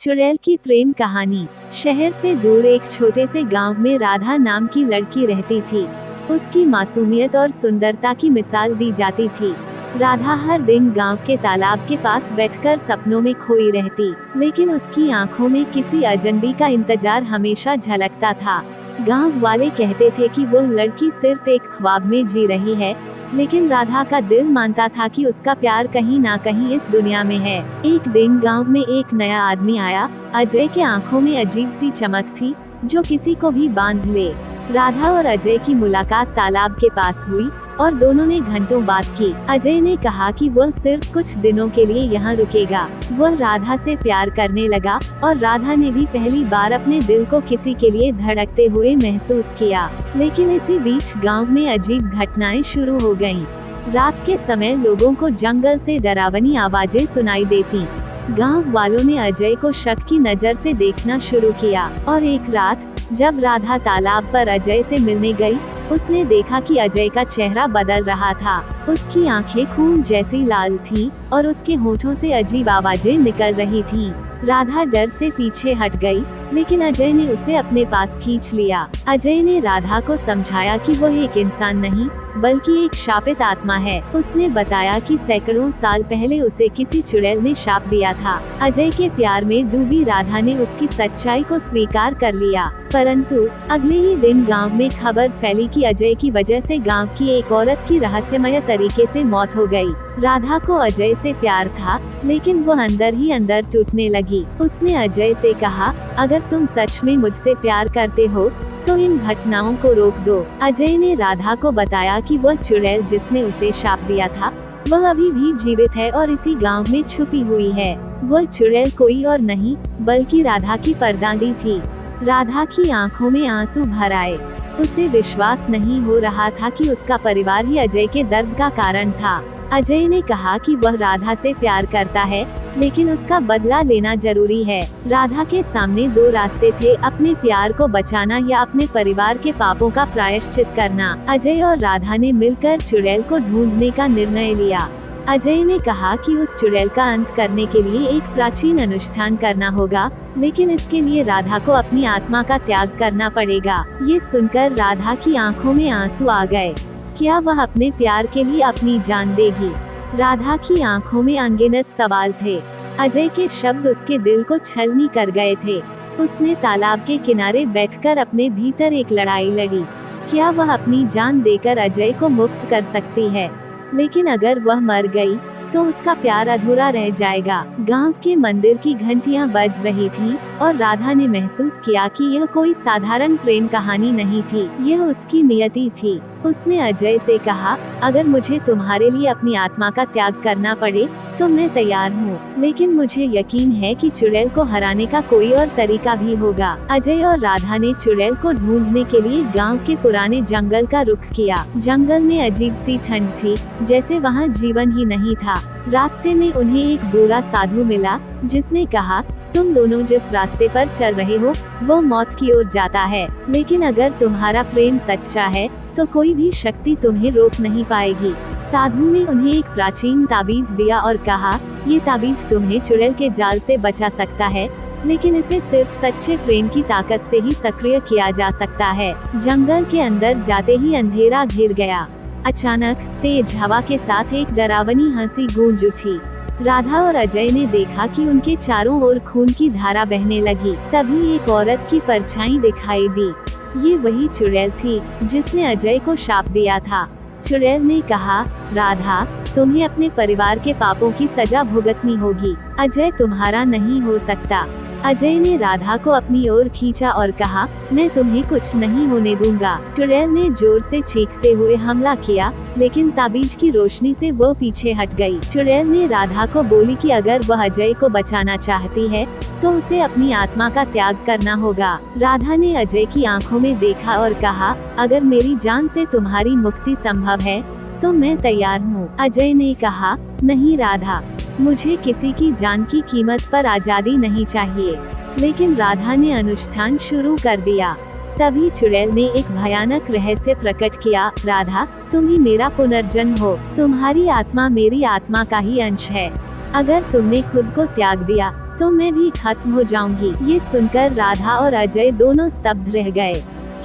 चुड़ैल की प्रेम कहानी। शहर से दूर एक छोटे से गांव में राधा नाम की लड़की रहती थी। उसकी मासूमियत और सुंदरता की मिसाल दी जाती थी। राधा हर दिन गांव के तालाब के पास बैठकर सपनों में खोई रहती, लेकिन उसकी आंखों में किसी अजनबी का इंतजार हमेशा झलकता था। गांव वाले कहते थे कि वो लड़की सिर्फ एक ख्वाब में जी रही है, लेकिन राधा का दिल मानता था कि उसका प्यार कहीं ना कहीं इस दुनिया में है। एक दिन गांव में एक नया आदमी आया। अजय के आंखों में अजीब सी चमक थी जो किसी को भी बांध ले। राधा और अजय की मुलाकात तालाब के पास हुई और दोनों ने घंटों बात की। अजय ने कहा कि वह सिर्फ कुछ दिनों के लिए यहाँ रुकेगा। वह राधा से प्यार करने लगा और राधा ने भी पहली बार अपने दिल को किसी के लिए धड़कते हुए महसूस किया। लेकिन इसी बीच गांव में अजीब घटनाएं शुरू हो गईं। रात के समय लोगों को जंगल से डरावनी आवाजें सुनाई देती। गांव वालों ने अजय को शक की नजर से देखना शुरू किया और एक रात जब राधा तालाब पर अजय से मिलने गई, उसने देखा कि अजय का चेहरा बदल रहा था। उसकी आंखें खून जैसी लाल थीं और उसके होठों से अजीब आवाजें निकल रही थीं। राधा डर से पीछे हट गई, लेकिन अजय ने उसे अपने पास खींच लिया। अजय ने राधा को समझाया कि वह एक इंसान नहीं बल्कि एक शापित आत्मा है। उसने बताया कि सैकड़ों साल पहले उसे किसी चुड़ैल ने शाप दिया था। अजय के प्यार में डूबी राधा ने उसकी सच्चाई को स्वीकार कर लिया। परंतु अगले ही दिन गांव में खबर फैली कि अजय की वजह से गांव की एक औरत की रहस्यमय तरीके से मौत हो गई। राधा को अजय से प्यार था, लेकिन वह अंदर ही अंदर टूटने लगी। उसने अजय से कहा, अगर तुम सच में मुझसे प्यार करते हो तो इन घटनाओं को रोक दो। अजय ने राधा को बताया कि वह चुड़ैल जिसने उसे शाप दिया था वह अभी भी जीवित है और इसी गांव में छुपी हुई है। वह चुड़ैल कोई और नहीं बल्कि राधा की परदादी थी। राधा की आंखों में आंसू भर आए। उसे विश्वास नहीं हो रहा था कि उसका परिवार ही अजय के दर्द का कारण था। अजय ने कहा कि वह राधा से प्यार करता है, लेकिन उसका बदला लेना जरूरी है। राधा के सामने दो रास्ते थे, अपने प्यार को बचाना या अपने परिवार के पापों का प्रायश्चित करना। अजय और राधा ने मिलकर चुड़ैल को ढूंढने का निर्णय लिया। अजय ने कहा कि उस चुड़ैल का अंत करने के लिए एक प्राचीन अनुष्ठान करना होगा, लेकिन इसके लिए राधा को अपनी आत्मा का त्याग करना पड़ेगा। ये सुनकर राधा की आंखों में आंसू आ गए। क्या वह अपने प्यार के लिए अपनी जान देगी? राधा की आंखों में अनगिनत सवाल थे। अजय के शब्द उसके दिल को छलनी कर गए थे। उसने तालाब के किनारे बैठकर अपने भीतर एक लड़ाई लड़ी। क्या वह अपनी जान देकर अजय को मुक्त कर सकती है? लेकिन अगर वह मर गई तो उसका प्यार अधूरा रह जाएगा। गांव के मंदिर की घंटियां बज रही थीं और राधा ने महसूस किया कि यह कोई साधारण प्रेम कहानी नहीं थी, यह उसकी नियति थी। उसने अजय से कहा, अगर मुझे तुम्हारे लिए अपनी आत्मा का त्याग करना पड़े तो मैं तैयार हूँ, लेकिन मुझे यकीन है कि चुड़ैल को हराने का कोई और तरीका भी होगा। अजय और राधा ने चुड़ैल को ढूंढने के लिए गांव के पुराने जंगल का रुख किया। जंगल में अजीब सी ठंड थी, जैसे वहाँ जीवन ही नहीं था। रास्ते में उन्हें एक बूढ़ा साधु मिला जिसने कहा, तुम दोनों जिस रास्ते पर चल रहे हो वो मौत की ओर जाता है, लेकिन अगर तुम्हारा प्रेम सच्चा है तो कोई भी शक्ति तुम्हें रोक नहीं पाएगी। साधु ने उन्हें एक प्राचीन ताबीज दिया और कहा, ये ताबीज तुम्हें चुड़ैल के जाल से बचा सकता है, लेकिन इसे सिर्फ सच्चे प्रेम की ताकत से ही सक्रिय किया जा सकता है। जंगल के अंदर जाते ही अंधेरा घिर गया। अचानक तेज हवा के साथ एक डरावनी हंसी गूंज उठी। राधा और अजय ने देखा कि उनके चारों ओर खून की धारा बहने लगी। तभी एक औरत की परछाई दिखाई दी। ये वही चुड़ैल थी जिसने अजय को शाप दिया था। चुड़ैल ने कहा, राधा, तुम्हें अपने परिवार के पापों की सजा भुगतनी होगी। अजय तुम्हारा नहीं हो सकता। अजय ने राधा को अपनी ओर खींचा और कहा, मैं तुम्हें कुछ नहीं होने दूंगा। चुड़ैल ने जोर से चीखते हुए हमला किया, लेकिन ताबीज की रोशनी से वो पीछे हट गई। चुड़ैल ने राधा को बोली कि अगर वह अजय को बचाना चाहती है तो उसे अपनी आत्मा का त्याग करना होगा। राधा ने अजय की आंखों में देखा और कहा, अगर मेरी जान से तुम्हारी मुक्ति संभव है तो मैं तैयार हूँ। अजय ने कहा, नहीं राधा, मुझे किसी की जान की कीमत पर आजादी नहीं चाहिए। लेकिन राधा ने अनुष्ठान शुरू कर दिया। तभी चुड़ैल ने एक भयानक रहस्य प्रकट किया, राधा, तुम ही मेरा पुनर्जन्म हो। तुम्हारी आत्मा मेरी आत्मा का ही अंश है। अगर तुमने खुद को त्याग दिया तो मैं भी खत्म हो जाऊंगी। ये सुनकर राधा और अजय दोनों स्तब्ध रह गए।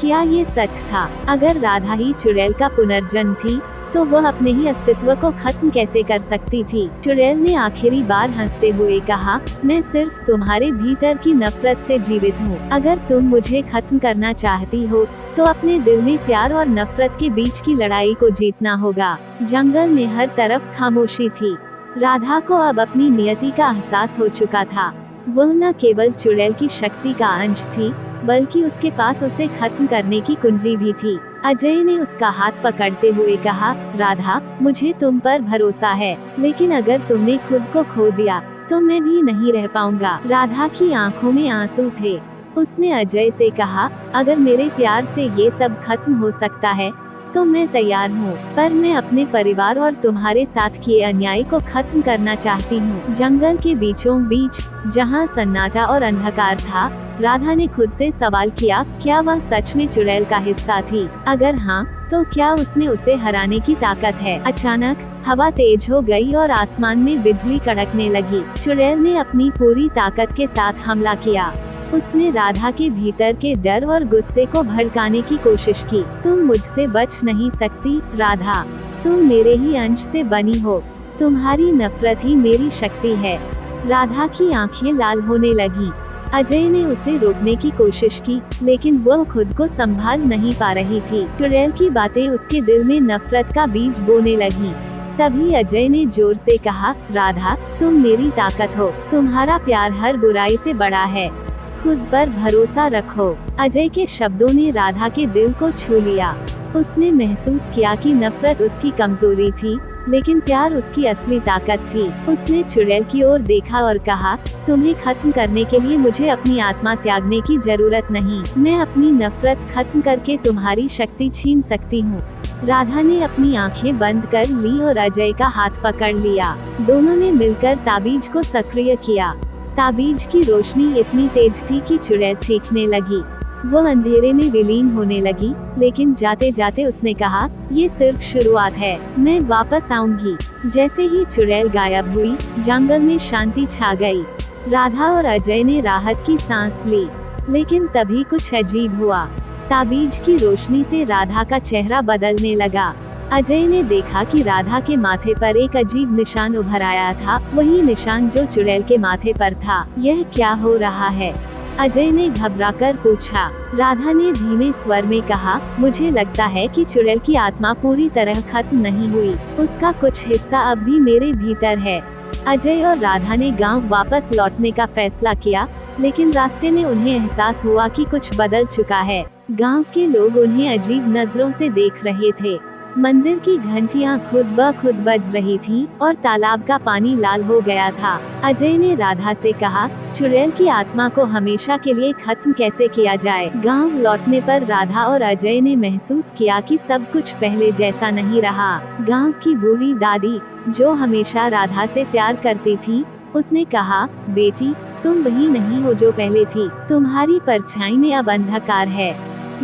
क्या ये सच था? अगर राधा ही चुड़ैल का पुनर्जन्म थी, तो वह अपने ही अस्तित्व को खत्म कैसे कर सकती थी? चुड़ैल ने आखिरी बार हंसते हुए कहा, मैं सिर्फ तुम्हारे भीतर की नफरत से जीवित हूँ। अगर तुम मुझे खत्म करना चाहती हो, तो अपने दिल में प्यार और नफरत के बीच की लड़ाई को जीतना होगा। जंगल में हर तरफ खामोशी थी। राधा को अब अपनी नियति का एहसास हो चुका था। वह न केवल चुड़ैल की शक्ति का अंश थी, बल्कि उसके पास उसे खत्म करने की कुंजी भी थी। अजय ने उसका हाथ पकड़ते हुए कहा, राधा, मुझे तुम पर भरोसा है, लेकिन अगर तुमने खुद को खो दिया, तो मैं भी नहीं रह पाऊंगा। राधा की आंखों में आंसू थे। उसने अजय से कहा, अगर मेरे प्यार से ये सब खत्म हो सकता है, तो मैं तैयार हूँ, पर मैं अपने परिवार और तुम्हारे साथ किए अन्याय को खत्म करना चाहती हूँ। जंगल के बीचों बीच, जहाँ सन्नाटा और अंधकार था, राधा ने खुद से सवाल किया, क्या वह सच में चुड़ैल का हिस्सा थी? अगर हाँ, तो क्या उसमें उसे हराने की ताकत है? अचानक हवा तेज हो गई और आसमान में बिजली कड़कने लगी। चुड़ैल ने अपनी पूरी ताकत के साथ हमला किया। उसने राधा के भीतर के डर और गुस्से को भड़काने की कोशिश की। तुम मुझसे बच नहीं सकती, राधा। तुम मेरे ही अंश से बनी हो। तुम्हारी नफरत ही मेरी शक्ति है। राधा की आंखें लाल होने लगी। अजय ने उसे रोकने की कोशिश की, लेकिन वह खुद को संभाल नहीं पा रही थी। चुड़ैल की बातें उसके दिल में नफरत का बीज बोने लगी। तभी अजय ने जोर से कहा, राधा, तुम मेरी ताकत हो। तुम्हारा प्यार हर बुराई से बड़ा है। खुद पर भरोसा रखो। अजय के शब्दों ने राधा के दिल को छू लिया। उसने महसूस किया कि नफरत उसकी कमजोरी थी, लेकिन प्यार उसकी असली ताकत थी। उसने चुड़ैल की ओर देखा और कहा, तुम्हें खत्म करने के लिए मुझे अपनी आत्मा त्यागने की जरूरत नहीं। मैं अपनी नफरत खत्म करके तुम्हारी शक्ति छीन सकती हूँ। राधा ने अपनी आंखें बंद कर ली और अजय का हाथ पकड़ लिया। दोनों ने मिलकर ताबीज को सक्रिय किया। ताबीज की रोशनी इतनी तेज थी कि चुड़ैल चीखने लगी। वह अंधेरे में विलीन होने लगी, लेकिन जाते जाते उसने कहा, ये सिर्फ शुरुआत है, मैं वापस आऊंगी। जैसे ही चुड़ैल गायब हुई, जंगल में शांति छा गई। राधा और अजय ने राहत की सांस ली, लेकिन तभी कुछ अजीब हुआ। ताबीज की रोशनी से राधा का चेहरा बदलने लगा। अजय ने देखा कि राधा के माथे पर एक अजीब निशान उभर आया था, वही निशान जो चुड़ैल के माथे पर था। यह क्या हो रहा है? अजय ने घबराकर पूछा। राधा ने धीमे स्वर में कहा, मुझे लगता है कि चुड़ैल की आत्मा पूरी तरह खत्म नहीं हुई। उसका कुछ हिस्सा अब भी मेरे भीतर है। अजय और राधा ने गांव वापस लौटने का फैसला किया, लेकिन रास्ते में उन्हें एहसास हुआ कि कुछ बदल चुका है। गांव के लोग उन्हें अजीब नजरों से देख रहे थे। मंदिर की घंटियां खुद ब खुद बज रही थीं और तालाब का पानी लाल हो गया था। अजय ने राधा से कहा, चुड़ैल की आत्मा को हमेशा के लिए खत्म कैसे किया जाए? गांव लौटने पर राधा और अजय ने महसूस किया कि सब कुछ पहले जैसा नहीं रहा। गांव की बूढ़ी दादी, जो हमेशा राधा से प्यार करती थी, उसने कहा, बेटी, तुम वही नहीं हो जो पहले थी। तुम्हारी परछाई में अब अंधकार है।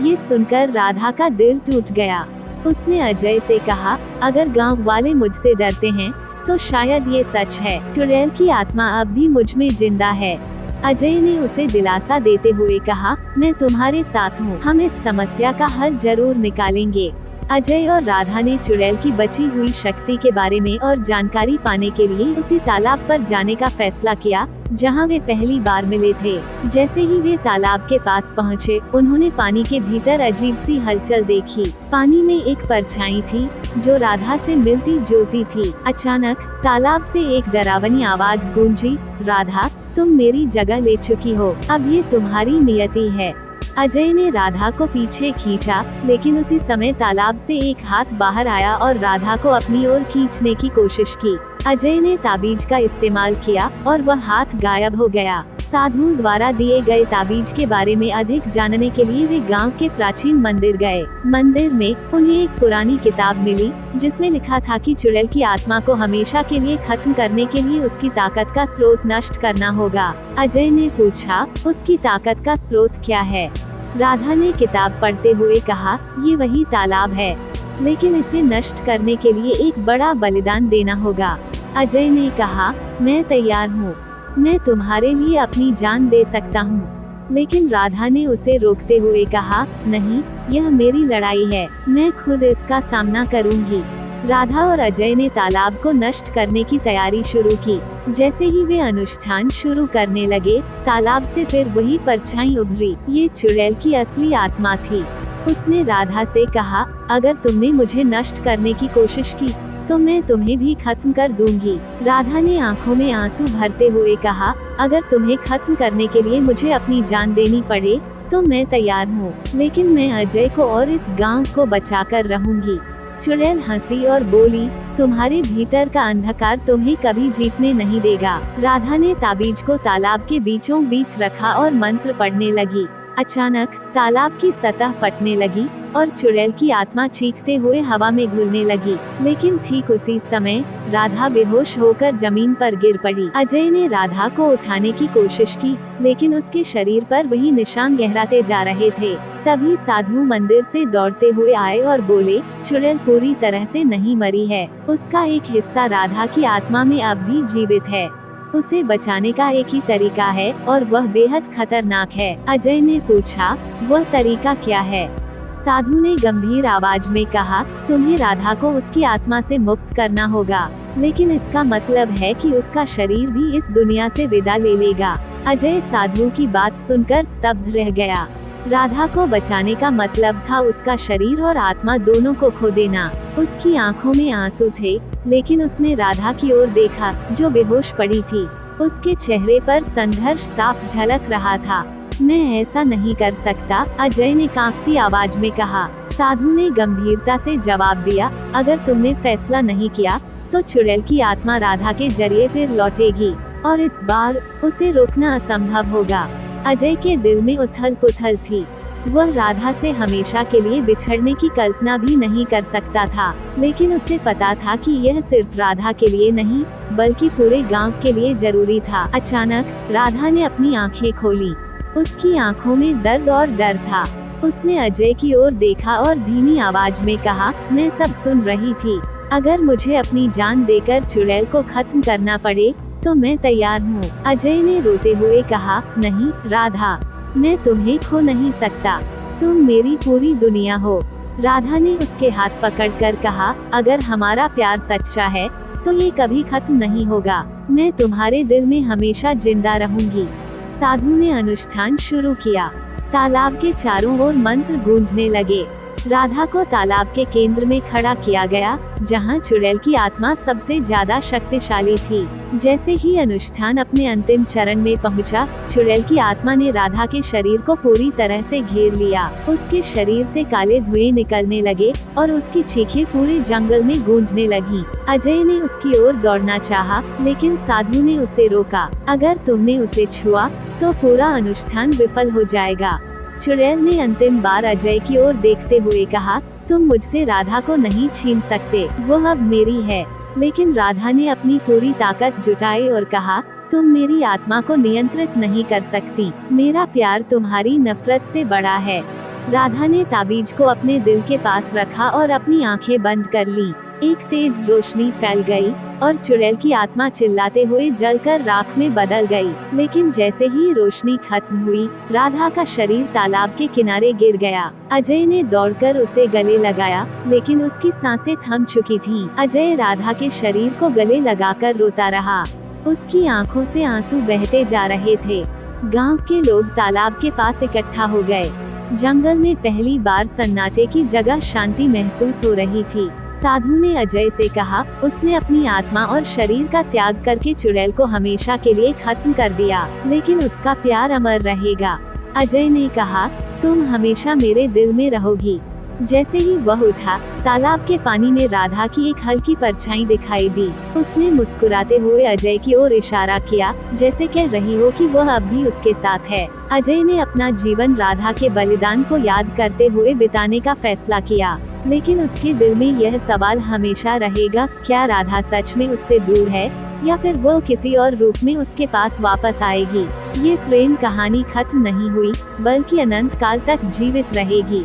ये सुनकर राधा का दिल टूट गया। उसने अजय से कहा, अगर गांव वाले मुझसे डरते हैं, तो शायद ये सच है। चुड़ैल की आत्मा अब भी मुझ में जिंदा है। अजय ने उसे दिलासा देते हुए कहा, मैं तुम्हारे साथ हूँ। हम इस समस्या का हल जरूर निकालेंगे। अजय और राधा ने चुड़ैल की बची हुई शक्ति के बारे में और जानकारी पाने के लिए उसी तालाब पर जाने का फैसला किया, जहां वे पहली बार मिले थे। जैसे ही वे तालाब के पास पहुंचे, उन्होंने पानी के भीतर अजीब सी हलचल देखी। पानी में एक परछाई थी, जो राधा से मिलती जुलती थी। अचानक तालाब से एक डरावनी आवाज गूंजी, राधा, तुम मेरी जगह ले चुकी हो, अब ये तुम्हारी नियति है। अजय ने राधा को पीछे खींचा, लेकिन उसी समय तालाब से एक हाथ बाहर आया और राधा को अपनी ओर खींचने की कोशिश की। अजय ने ताबीज का इस्तेमाल किया और वह हाथ गायब हो गया। साधु द्वारा दिए गए ताबीज के बारे में अधिक जानने के लिए वे गांव के प्राचीन मंदिर गए। मंदिर में उन्हें एक पुरानी किताब मिली, जिसमें लिखा था कि चुड़ैल की आत्मा को हमेशा के लिए खत्म करने के लिए उसकी ताकत का स्रोत नष्ट करना होगा। अजय ने पूछा, उसकी ताकत का स्रोत क्या है? राधा ने किताब पढ़ते हुए कहा, ये वही तालाब है, लेकिन इसे नष्ट करने के लिए एक बड़ा बलिदान देना होगा। अजय ने कहा, मैं तैयार हूँ। मैं तुम्हारे लिए अपनी जान दे सकता हूँ। लेकिन राधा ने उसे रोकते हुए कहा, नहीं, यह मेरी लड़ाई है, मैं खुद इसका सामना करूंगी। राधा और अजय ने तालाब को नष्ट करने की तैयारी शुरू की। जैसे ही वे अनुष्ठान शुरू करने लगे, तालाब से फिर वही परछाई उभरी। ये चुड़ैल की असली आत्मा थी। उसने राधा से कहा, अगर तुमने मुझे नष्ट करने की कोशिश की तो मैं तुम्हें भी खत्म कर दूंगी। राधा ने आंखों में आंसू भरते हुए कहा, अगर तुम्हें खत्म करने के लिए मुझे अपनी जान देनी पड़े तो मैं तैयार हूँ, लेकिन मैं अजय को और इस गांव को बचाकर रहूंगी। चुड़ैल हंसी और बोली, तुम्हारे भीतर का अंधकार तुम्हें कभी जीतने नहीं देगा। राधा ने ताबीज को तालाब के बीचों बीच रखा और मंत्र पढ़ने लगी। अचानक तालाब की सतह फटने लगी और चुड़ैल की आत्मा चीखते हुए हवा में घुलने लगी। लेकिन ठीक उसी समय राधा बेहोश होकर जमीन पर गिर पड़ी। अजय ने राधा को उठाने की कोशिश की, लेकिन उसके शरीर पर वही निशान गहराते जा रहे थे। तभी साधु मंदिर से दौड़ते हुए आए और बोले, चुड़ैल पूरी तरह से नहीं मरी है, उसका एक हिस्सा राधा की आत्मा में अब भी जीवित है। उसे बचाने का एक ही तरीका है और वह बेहद खतरनाक है। अजय ने पूछा, वह तरीका क्या है? साधु ने गंभीर आवाज में कहा, तुम्हें राधा को उसकी आत्मा से मुक्त करना होगा, लेकिन इसका मतलब है कि उसका शरीर भी इस दुनिया से विदा ले लेगा। अजय साधु की बात सुनकर स्तब्ध रह गया। राधा को बचाने का मतलब था उसका शरीर और आत्मा दोनों को खो देना। उसकी आंखों में आंसू थे, लेकिन उसने राधा की ओर देखा जो बेहोश पड़ी थी। उसके चेहरे पर संघर्ष साफ झलक रहा था। मैं ऐसा नहीं कर सकता, अजय ने कांपती आवाज में कहा। साधु ने गंभीरता से जवाब दिया, अगर तुमने फैसला नहीं किया तो चुड़ैल की आत्मा राधा के जरिए फिर लौटेगी और इस बार उसे रोकना असंभव होगा। अजय के दिल में उथल पुथल थी। वह राधा से हमेशा के लिए बिछड़ने की कल्पना भी नहीं कर सकता था, लेकिन उसे पता था कि यह सिर्फ राधा के लिए नहीं बल्कि पूरे गांव के लिए जरूरी था। अचानक राधा ने अपनी आंखें खोली। उसकी आंखों में दर्द और डर था। उसने अजय की ओर देखा और धीमी आवाज में कहा, मैं सब सुन रही थी, अगर मुझे अपनी जान देकर चुड़ैल को खत्म करना पड़े तो मैं तैयार हूँ। अजय ने रोते हुए कहा, नहीं राधा, मैं तुम्हें खो नहीं सकता, तुम मेरी पूरी दुनिया हो। राधा ने उसके हाथ पकड़कर कहा, अगर हमारा प्यार सच्चा है तो ये कभी खत्म नहीं होगा, मैं तुम्हारे दिल में हमेशा जिंदा रहूंगी। साधु ने अनुष्ठान शुरू किया। तालाब के चारों ओर मंत्र गूंजने लगे। राधा को तालाब के केंद्र में खड़ा किया गया, जहां चुड़ैल की आत्मा सबसे ज्यादा शक्तिशाली थी। जैसे ही अनुष्ठान अपने अंतिम चरण में पहुंचा, चुड़ैल की आत्मा ने राधा के शरीर को पूरी तरह से घेर लिया। उसके शरीर से काले धुएं निकलने लगे और उसकी चीखें पूरे जंगल में गूंजने लगी। अजय ने उसकी ओर दौड़ना चाहा, लेकिन साधु ने उसे रोका। अगर तुमने उसे छुआ तो पूरा अनुष्ठान विफल हो जाएगा। चुड़ैल ने अंतिम बार अजय की ओर देखते हुए कहा, तुम मुझसे राधा को नहीं छीन सकते, वह अब मेरी है। लेकिन राधा ने अपनी पूरी ताकत जुटाई और कहा, तुम मेरी आत्मा को नियंत्रित नहीं कर सकती, मेरा प्यार तुम्हारी नफरत से बड़ा है। राधा ने ताबीज को अपने दिल के पास रखा और अपनी आंखें बंद कर ली। एक तेज रोशनी फैल गई और चुड़ैल की आत्मा चिल्लाते हुए जलकर राख में बदल गई। लेकिन जैसे ही रोशनी खत्म हुई, राधा का शरीर तालाब के किनारे गिर गया। अजय ने दौड़कर उसे गले लगाया, लेकिन उसकी सांसें थम चुकी थीं। अजय राधा के शरीर को गले लगाकर रोता रहा। उसकी आंखों से आंसू बहते जा रहे थे। गांव के लोग तालाब के पास इकट्ठा हो गए। जंगल में पहली बार सन्नाटे की जगह शांति महसूस हो रही थी। साधु ने अजय से कहा, उसने अपनी आत्मा और शरीर का त्याग करके चुड़ैल को हमेशा के लिए खत्म कर दिया, लेकिन उसका प्यार अमर रहेगा। अजय ने कहा, तुम हमेशा मेरे दिल में रहोगी। जैसे ही वह उठा, तालाब के पानी में राधा की एक हल्की परछाई दिखाई दी। उसने मुस्कुराते हुए अजय की ओर इशारा किया, जैसे कह रही हो कि वह अब भी उसके साथ है। अजय ने अपना जीवन राधा के बलिदान को याद करते हुए बिताने का फैसला किया, लेकिन उसके दिल में यह सवाल हमेशा रहेगा, क्या राधा सच में उससे दूर है या फिर वो किसी और रूप में उसके पास वापस आएगी। ये प्रेम कहानी खत्म नहीं हुई, बल्कि अनंत काल तक जीवित रहेगी।